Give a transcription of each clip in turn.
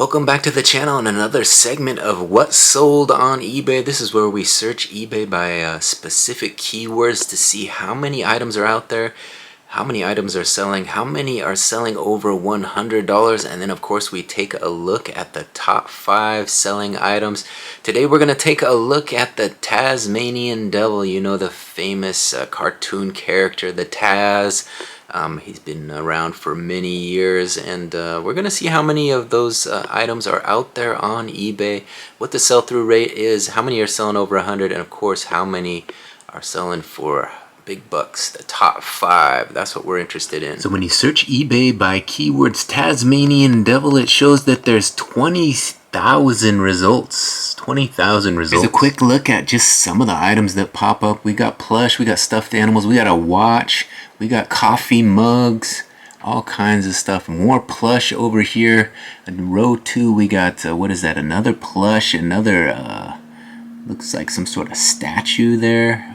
Welcome back to the channel and another segment of what sold on eBay. This is where we search eBay by specific keywords to see how many items are out there, how many items are selling, how many are selling over $100, and then of course we take a look at the top 5 selling items. Today we're going to take a look at the Tasmanian Devil, you know, the famous cartoon character, the Taz. He's been around for many years, and we're going to see how many of those items are out there on eBay, what the sell-through rate is, how many are selling over 100, and of course how many are selling for big bucks, the top 5. That's what we're interested in. So when you search eBay by keywords Tasmanian Devil, it shows that there's 20,000 results. 20,000 results. Here's a quick look at just some of the items that pop up. We got plush, we got stuffed animals, we got a watch, we got coffee mugs, all kinds of stuff. More plush over here. In row 2, we got, what is that? Another plush, another, looks like some sort of statue there.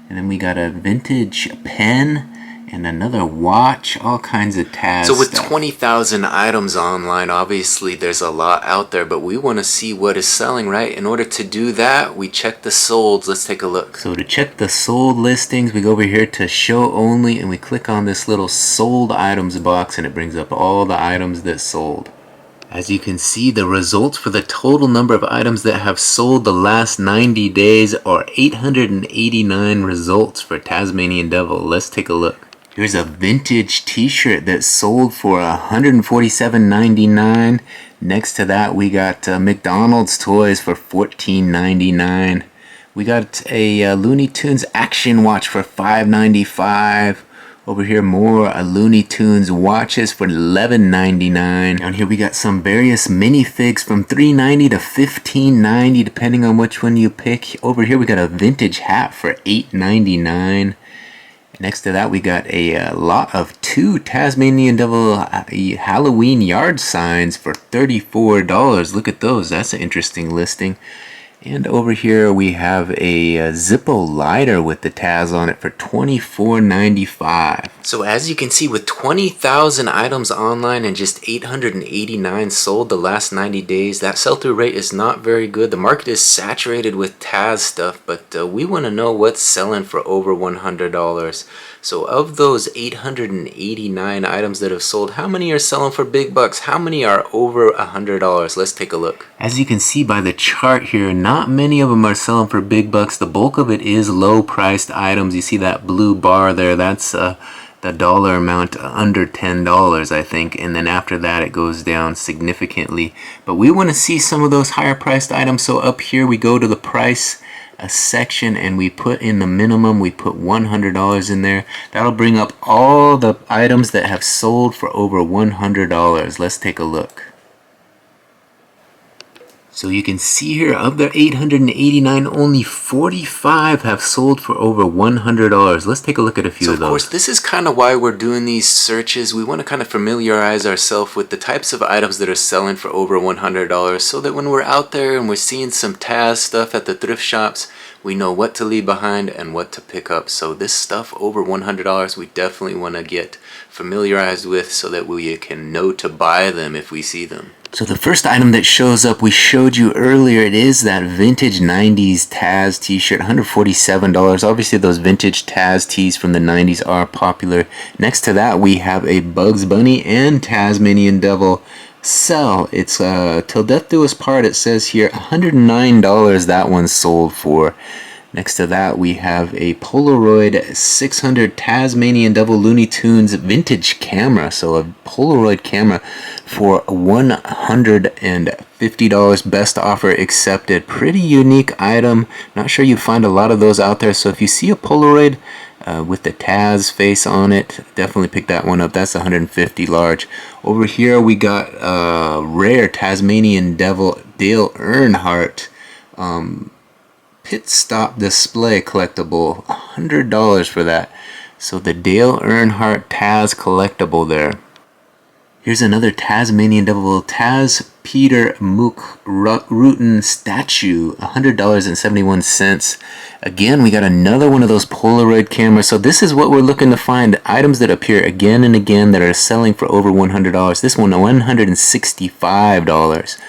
And then we got a vintage pen and another watch, all kinds of Taz So with 20,000 items online, obviously there's a lot out there, but we want to see what is selling, right? In order to do that, we check the solds. Let's take a look. So to check the sold listings, we go over here to show only, and we click on this little sold items box, and it brings up all the items that sold. As you can see, the results for the total number of items that have sold the last 90 days are 889 results for Tasmanian Devil. Let's take a look. Here's a vintage t-shirt that sold for $147.99. Next to that, we got McDonald's toys for $14.99. We got a Looney Tunes action watch for $5.95. Over here, more Looney Tunes watches for $11.99. Down here, we got some various minifigs from $3.90 to $15.90, depending on which one you pick. Over here, we got a vintage hat for $8.99. Next to that, we got a lot of 2 Tasmanian Devil Halloween yard signs for $34. Look at those. That's an interesting listing. And over here we have a Zippo lighter with the Taz on it for $24.95. So as you can see, with 20,000 items online and just 889 sold the last 90 days, that sell-through rate is not very good. The market is saturated with Taz stuff, but we want to know what's selling for over $100. So of those 889 items that have sold, how many are selling for big bucks? How many are over $100? Let's take a look. As you can see by the chart here, not many of them are selling for big bucks. The bulk of it is low-priced items. You see that blue bar there? That's the dollar amount under $10, I think, and then after that it goes down significantly. But we want to see some of those higher priced items, so up here we go to the price section and we put in the minimum. We put $100 in there. That'll bring up all the items that have sold for over $100. Let's take a look. So you can see here, of the 889, only 45 have sold for over $100. Let's take a look at a few of those. Of course, this is kind of why we're doing these searches. We want to kind of familiarize ourselves with the types of items that are selling for over $100, so that when we're out there and we're seeing some Taz stuff at the thrift shops, we know what to leave behind and what to pick up. So this stuff over $100, we definitely want to get familiarized with so that we can know to buy them if we see them. So the first item that shows up, we showed you earlier, it is that vintage 90s Taz t-shirt, $147. Obviously those vintage Taz tees from the 90s are popular. Next to that, we have a Bugs Bunny and Tasmanian Devil sell. It's Till Death Do Us Part, it says here, $109 that one's sold for. Next to that, we have a Polaroid 600 Tasmanian Devil Looney Tunes vintage camera. So a Polaroid camera for $150. Best offer accepted. Pretty unique item. Not sure you find a lot of those out there. So if you see a Polaroid with the Taz face on it, definitely pick that one up. That's $150 large. Over here we got rare Tasmanian Devil Dale Earnhardt pit stop display collectible, $100 for that. So the Dale Earnhardt Taz collectible there. Here's another Tasmanian Devil Taz Peter Mook Rutan statue, $100.71. Again, we got another one of those Polaroid cameras. So this is what we're looking to find. Items that appear again and again that are selling for over $100. This one, $165.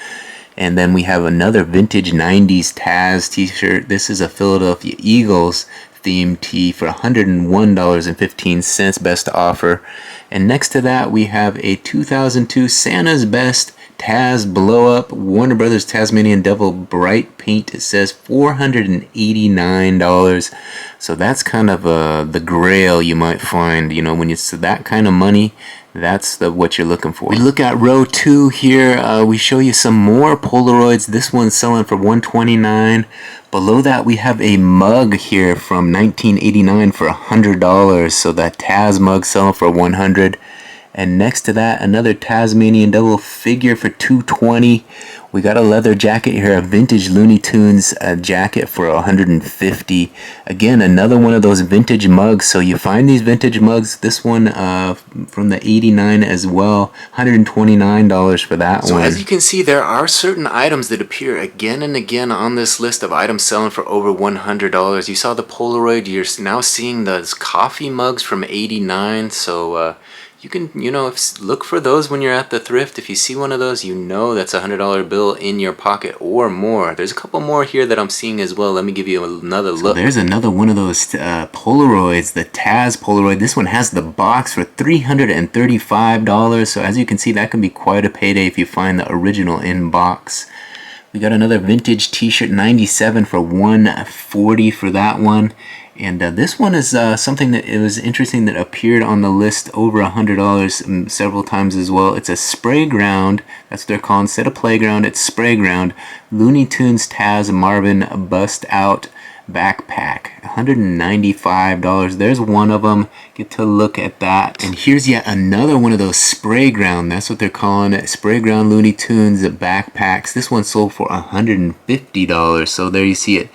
And then we have another vintage 90s Taz t-shirt. This is a Philadelphia Eagles themed tee for $101.15, best offer. And next to that we have a 2002 Santa's Best Taz Blow Up Warner Brothers Tasmanian Devil bright paint. It says $489. So that's kind of the grail you might find, you know, when it's that kind of money. That's what you're looking for. We look at row 2 here. We show you some more Polaroids. This one's selling for $129. Below that we have a mug here from 1989 for $100. So that Taz mug selling for $100. And next to that, another Tasmanian Devil figure for $220. We got a leather jacket here, a vintage Looney Tunes jacket for $150. Again, another one of those vintage mugs. So you find these vintage mugs. This one from the '89 as well, $129 for that one. So as you can see, there are certain items that appear again and again on this list of items selling for over $100. You saw the Polaroid. You're now seeing those coffee mugs from '89. So you can, look for those when you're at the thrift. If you see one of those, that's a $100 bill in your pocket or more. There's a couple more here that I'm seeing as well. Let me give you another look. So there's another one of those Polaroids, the Taz Polaroid. This one has the box for $335. So as you can see, that can be quite a payday if you find the original in box. We got another vintage t-shirt, 97 for $140 for that one. And this one is something that it was interesting that appeared on the list over $100 several times as well. It's a spray ground. That's what they're calling. Instead of playground, it's spray ground. Looney Tunes Taz Marvin Bust Out backpack, $195. There's one of them. Get to look at that. And here's yet another one of those spray ground. That's what they're calling it. Spray ground Looney Tunes backpacks. This one sold for $150. So there you see it.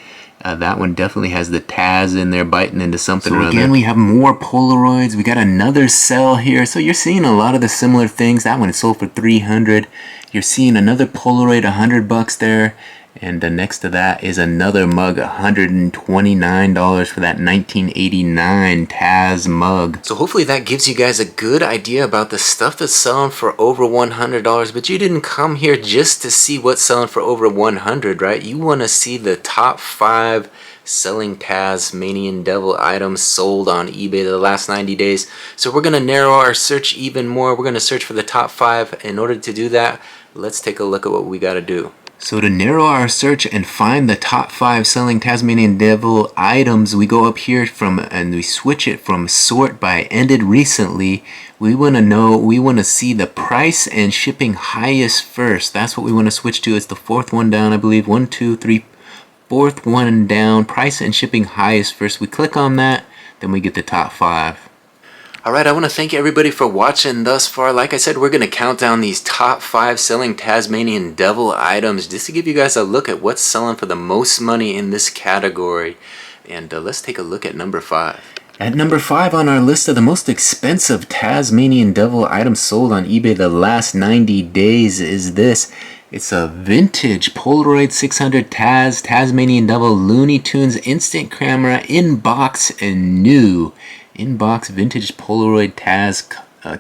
That one definitely has the Taz in there biting into something or other. So again, we have more Polaroids. We got another cell here. So you're seeing a lot of the similar things. That one is sold for $300. You're seeing another Polaroid, $100 there. And next to that is another mug, $129 for that 1989 Taz mug. So hopefully that gives you guys a good idea about the stuff that's selling for over $100. But you didn't come here just to see what's selling for over $100, right? You want to see the top 5 selling Tasmanian Devil items sold on eBay the last 90 days. So we're going to narrow our search even more. We're going to search for the top 5. In order to do that, let's take a look at what we got to do. So to narrow our search and find the top 5 selling Tasmanian Devil items, we go up here and we switch it from sort by ended recently. We want to see the price and shipping highest first. That's what we want to switch to. It's the 4th one down, I believe. 1, 2, 3, 4th one down. Price and shipping highest first. We click on that, then we get the top 5. Alright, I want to thank everybody for watching thus far. Like I said, we're going to count down these top 5 selling Tasmanian Devil items just to give you guys a look at what's selling for the most money in this category. And let's take a look at number 5. At number 5 on our list of the most expensive Tasmanian Devil items sold on eBay the last 90 days is this. It's a vintage Polaroid 600 Tasmanian Devil Looney Tunes instant camera in box and new. In-box vintage Polaroid Taz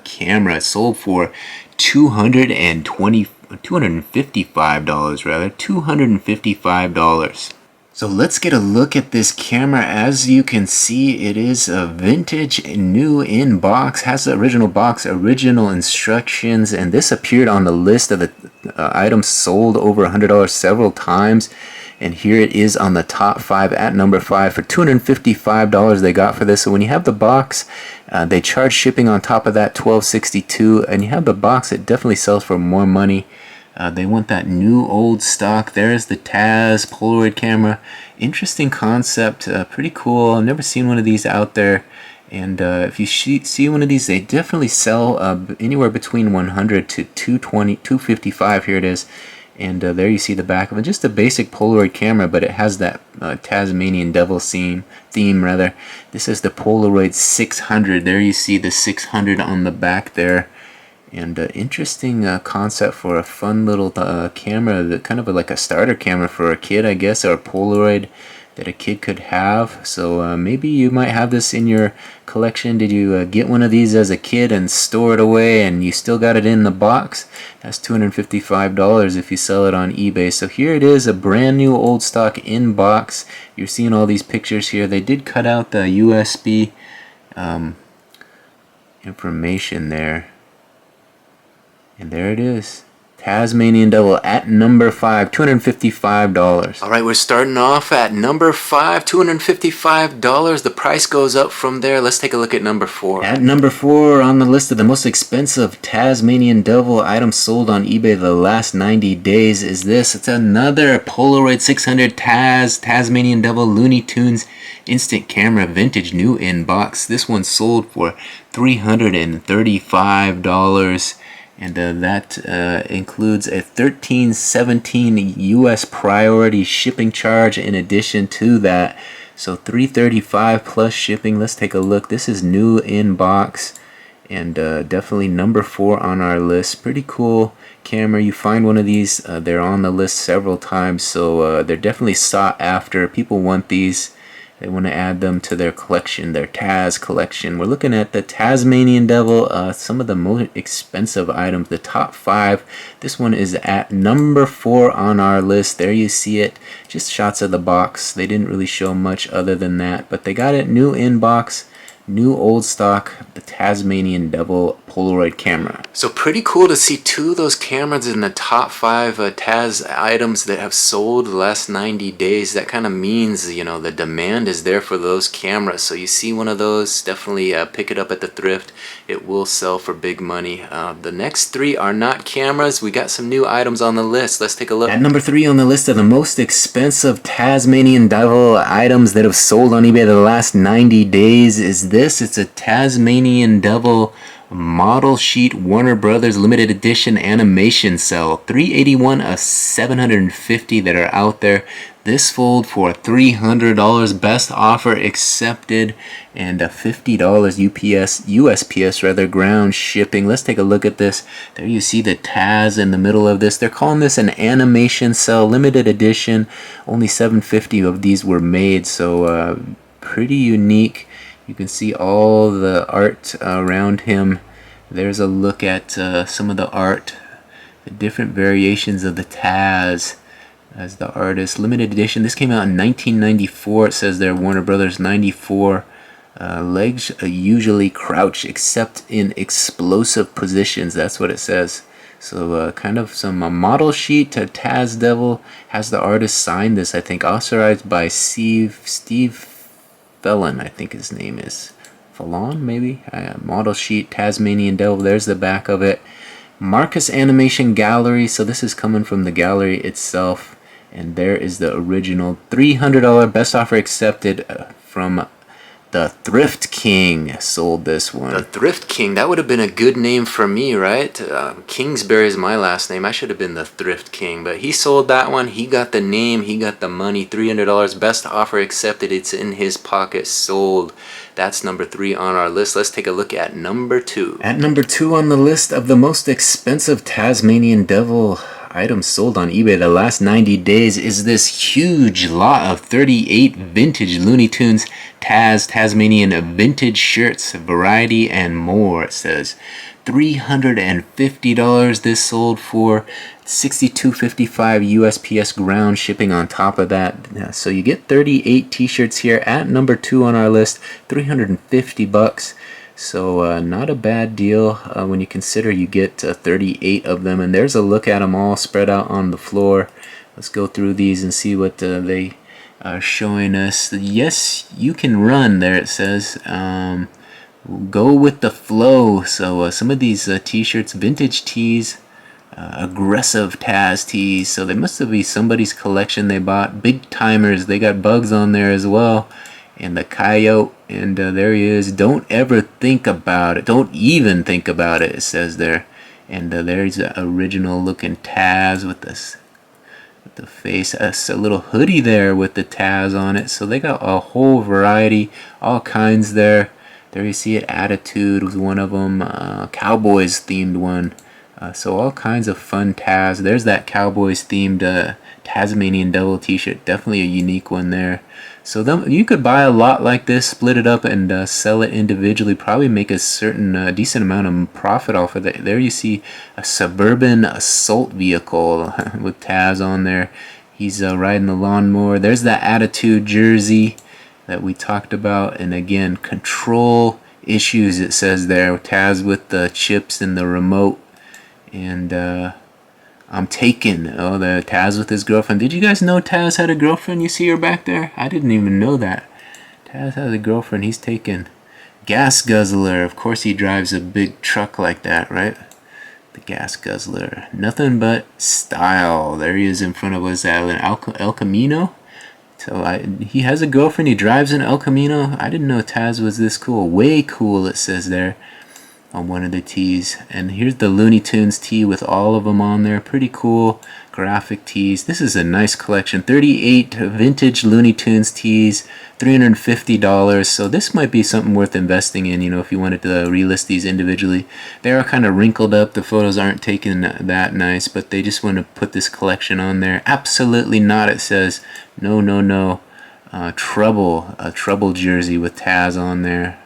camera sold for $255. So let's get a look at this camera. As you can see, it is a vintage new in box, has the original box, original instructions, and this appeared on the list of the items sold over $100 several times. And here it is on the top 5 at number 5 for $255 they got for this. So when you have the box, they charge shipping on top of that, $12.62. And you have the box, it definitely sells for more money. They want that new old stock. There's the Taz Polaroid camera. Interesting concept, pretty cool. I've never seen one of these out there. And if you see one of these, they definitely sell anywhere between $100 to $220, $255. Here it is. And there you see the back of it. Just a basic Polaroid camera, but it has that Tasmanian Devil theme. This is the Polaroid 600. There you see the 600 on the back there. And interesting concept for a fun little camera, that kind of like a starter camera for a kid, I guess, or a Polaroid that a kid could have. So maybe you might have this in your collection. Did you get one of these as a kid and store it away and you still got it in the box? That's $255 if you sell it on eBay. So here it is, a brand new old stock in box. You're seeing all these pictures here. They did cut out the USB information there. And there it is. Tasmanian Devil at number 5, $255. Alright, we're starting off at number 5, $255. The price goes up from there. Let's take a look at number 4. At number 4 on the list of the most expensive Tasmanian Devil items sold on eBay the last 90 days is this. It's another Polaroid 600 Tasmanian Devil Looney Tunes instant camera, vintage, new in box. This one sold for $335. And that includes a $13.17 US priority shipping charge in addition to that. So $335 plus shipping. Let's take a look. This is new in box and definitely number 4 on our list. Pretty cool camera. You find one of these, they're on the list several times, so they're definitely sought after. People want these. They want to add them to their collection, their Taz collection. We're looking at the Tasmanian Devil, some of the most expensive items, the top 5. This one is at number 4 on our list. There you see it. Just shots of the box. They didn't really show much other than that, but they got it new in box. New old stock, the Tasmanian Devil Polaroid camera. So pretty cool to see 2 of those cameras in the top 5 Taz items that have sold the last 90 days. That kind of means, you know, the demand is there for those cameras. So you see one of those, definitely pick it up at the thrift. It will sell for big money. The next 3 are not cameras. We got some new items on the list. Let's take a look. At number 3 on the list of the most expensive Tasmanian Devil items that have sold on eBay the last 90 days is this. It's a Tasmanian Devil model sheet Warner Brothers limited edition animation cell. $381 of 750 that are out there. This sold for $300, best offer accepted, and $50 USPS rather, ground shipping. Let's take a look at this. There you see the Taz in the middle of this. They're calling this an animation cell limited edition. Only 750 of these were made, so pretty unique. You can see all the art around him. There's a look at some of the art, the different variations of the Taz as the artist. Limited edition. This came out in 1994. It says there, Warner Brothers 94. Legs usually crouch except in explosive positions. That's what it says. So kind of some model sheet to Taz Devil. Has the artist signed this, I think, authorized by Steve Fallon, I think his name is. Fallon, maybe? Model sheet, Tasmanian Devil. There's the back of it. Marcus Animation Gallery. So this is coming from the gallery itself. And there is the original $300 best offer accepted from the Thrift King. Sold this one. The Thrift King. That would have been a good name for me, right? Kingsbury is my last name. I should have been the Thrift King. But he sold that one. He got the name. He got the money. $300 best offer accepted. It's in his pocket. Sold. That's number 3 on our list. Let's take a look at number 2. At number 2 on the list of the most expensive Tasmanian Devil items sold on eBay the last 90 days is this huge lot of 38 vintage Looney Tunes Tasmanian vintage shirts, variety and more. It says $350 this sold for, $62.55 USPS ground shipping on top of that. So you get 38 t-shirts here at number 2 on our list, $350. So not a bad deal when you consider you get 38 of them. And there's a look at them all spread out on the floor. Let's go through these and see what they are showing us. Yes, you can run, there it says. Go with the flow. So some of these t-shirts, vintage tees, aggressive Taz tees. So they must have been somebody's collection they bought. Big timers, they got Bugs on there as well. And the coyote, and there he is. Don't ever think about it. Don't even think about it, it says there. And there's the original looking Taz with this, with the face. A little hoodie there with the Taz on it. So they got a whole variety, all kinds there. There you see it. Attitude was one of them. Cowboys themed one. So all kinds of fun Taz. There's that Cowboys themed Tasmanian Devil t-shirt. Definitely a unique one there. So you could buy a lot like this, split it up, and sell it individually. Probably make a certain decent amount of profit off of it. There you see a suburban assault vehicle with Taz on there. He's riding the lawnmower. There's that Attitude jersey that we talked about. And again, control issues, it says there. Taz with the chips and the remote. And I'm taken. Oh, the Taz with his girlfriend. Did you guys know Taz had a girlfriend? You see her back there? I didn't even know that. Taz has a girlfriend. He's taken. Gas guzzler. Of course he drives a big truck like that, right? The gas guzzler. Nothing but style. There he is in front of us at El Camino. So he has a girlfriend. He drives an El Camino. I didn't know Taz was this cool. Way cool, it says there on one of the tees. And here's the Looney Tunes tee with all of them on there. Pretty cool graphic tees. This is a nice collection. 38 vintage Looney Tunes tees, $350. So this might be something worth investing in, you know, if you wanted to relist these individually. They are kind of wrinkled up. The photos aren't taken that nice, but they just want to put this collection on there. Absolutely not, it says. No, no, no. A trouble jersey with Taz on there.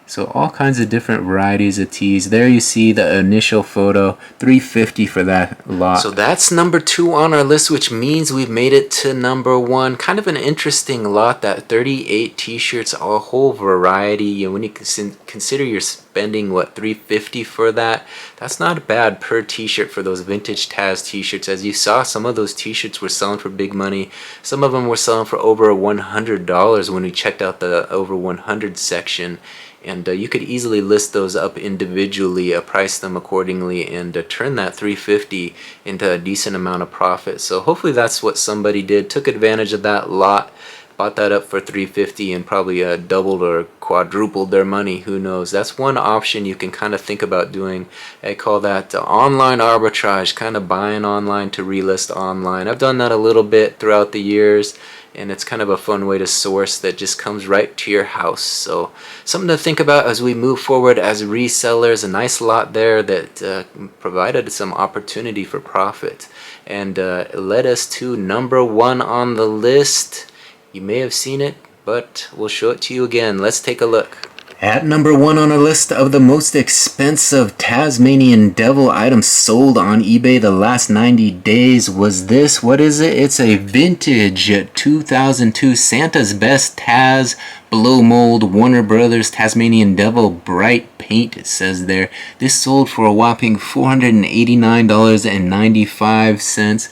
So all kinds of different varieties of tees. There you see the initial photo, $350 for that lot. So that's number 2 on our list, which means we've made it to number 1. Kind of an interesting lot, that 38 t-shirts, a whole variety. You know, when you consider you're spending, what, $350 for that, that's not bad per t-shirt for those vintage Taz t-shirts. As you saw, some of those t-shirts were selling for big money. Some of them were selling for over $100 when we checked out the over 100 section. And you could easily list those up individually, price them accordingly, and turn that $350 into a decent amount of profit. So hopefully that's what somebody did. Took advantage of that lot, bought that up for $350, and probably doubled or quadrupled their money. Who knows? That's one option you can kind of think about doing. I call that online arbitrage, kind of buying online to relist online. I've done that a little bit throughout the years, and it's kind of a fun way to source that just comes right to your house. So something to think about as we move forward as resellers. A nice lot there that provided some opportunity for profit, and led us to number 1 on the list. You may have seen it, but we'll show it to you again. Let's take a look. At number 1 on our list of the most expensive Tasmanian Devil items sold on eBay the last 90 days was this. What is it? It's a vintage 2002 Santa's Best Taz Blow Mold Warner Brothers Tasmanian Devil Bright Paint, it says there. This sold for a whopping $489.95.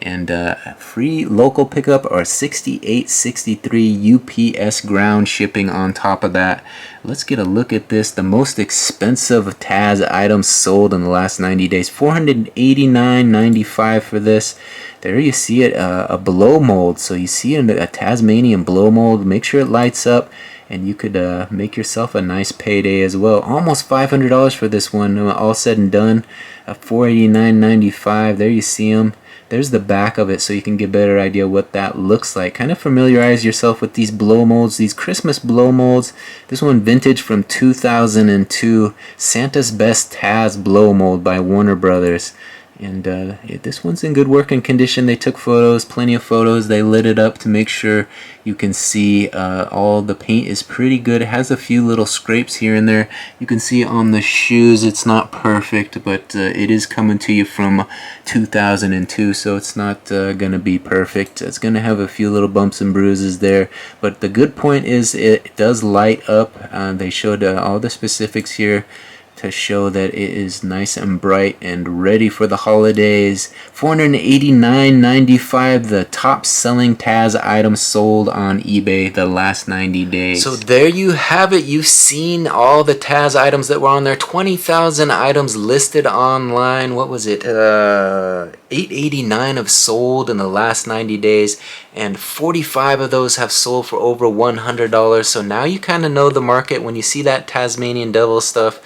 And free local pickup or $68.63 UPS ground shipping on top of that. Let's get a look at this. The most expensive Taz items sold in the last 90 days. $489.95 for this. There you see it, a blow mold. So you see a Tasmanian blow mold. Make sure it lights up, and you could make yourself a nice payday as well. Almost $500 for this one, all said and done. $489.95. There you see them. There's the back of it, so you can get a better idea what that looks like. Kind of familiarize yourself with these blow molds, these Christmas blow molds. This one vintage from 2002, Santa's Best Taz Blow Mold by Warner Brothers. And this one's in good working condition. They took photos, plenty of photos. They lit it up to make sure you can see all the paint is pretty good. It has a few little scrapes here and there. You can see on the shoes it's not perfect, but it is coming to you from 2002, so it's not going to be perfect. It's going to have a few little bumps and bruises there, but the good point is it does light up. They showed all the specifics here to show that it is nice and bright and ready for the holidays. $489.95, the top selling Taz item sold on eBay the last 90 days. So there you have it. You've seen all the Taz items that were on there. 20,000 items listed online. What was it? 889 have sold in the last 90 days, and 45 of those have sold for over $100. So now you kind of know the market. When you see that Tasmanian Devil stuff,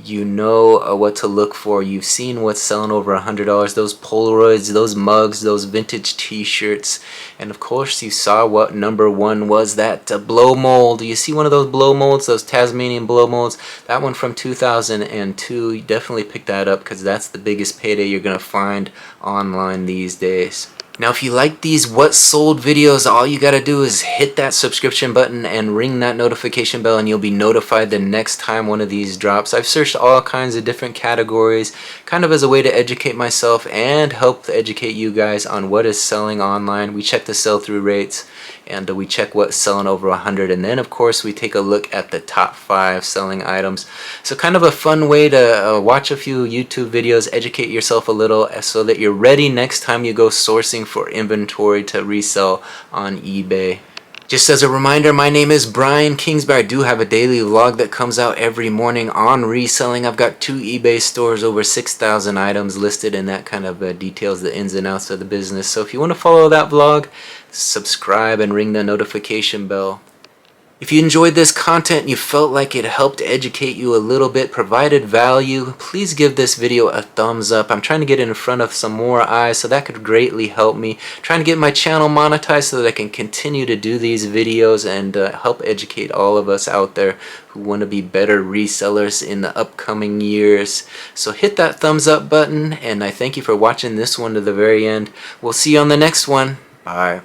you know what to look for. You've seen what's selling over $100, those Polaroids, those mugs, those vintage t-shirts, and of course you saw what number one was, that blow mold. You see one of those blow molds, those Tasmanian blow molds, that one from 2002. You definitely pick that up because that's the biggest payday you're gonna find online these days. Now if you like these what sold videos, all you gotta do is hit that subscription button and ring that notification bell, and you'll be notified the next time one of these drops. I've searched all kinds of different categories, kind of as a way to educate myself and help educate you guys on what is selling online. We check the sell-through rates, and we check what's selling over 100, and then of course we take a look at the top 5 selling items. So kind of a fun way to watch a few YouTube videos, educate yourself a little, so that you're ready next time you go sourcing for inventory to resell on eBay. Just as a reminder, my name is Brian Kingsbury. I do have a daily vlog that comes out every morning on reselling. I've got 2 eBay stores, over 6,000 items listed, and that kind of details the ins and outs of the business. So if you want to follow that vlog, subscribe and ring the notification bell. If you enjoyed this content and you felt like it helped educate you a little bit, provided value, please give this video a thumbs up. I'm trying to get it in front of some more eyes, so that could greatly help me. Trying to get my channel monetized so that I can continue to do these videos and help educate all of us out there who want to be better resellers in the upcoming years. So hit that thumbs up button, and I thank you for watching this one to the very end. We'll see you on the next one. Bye.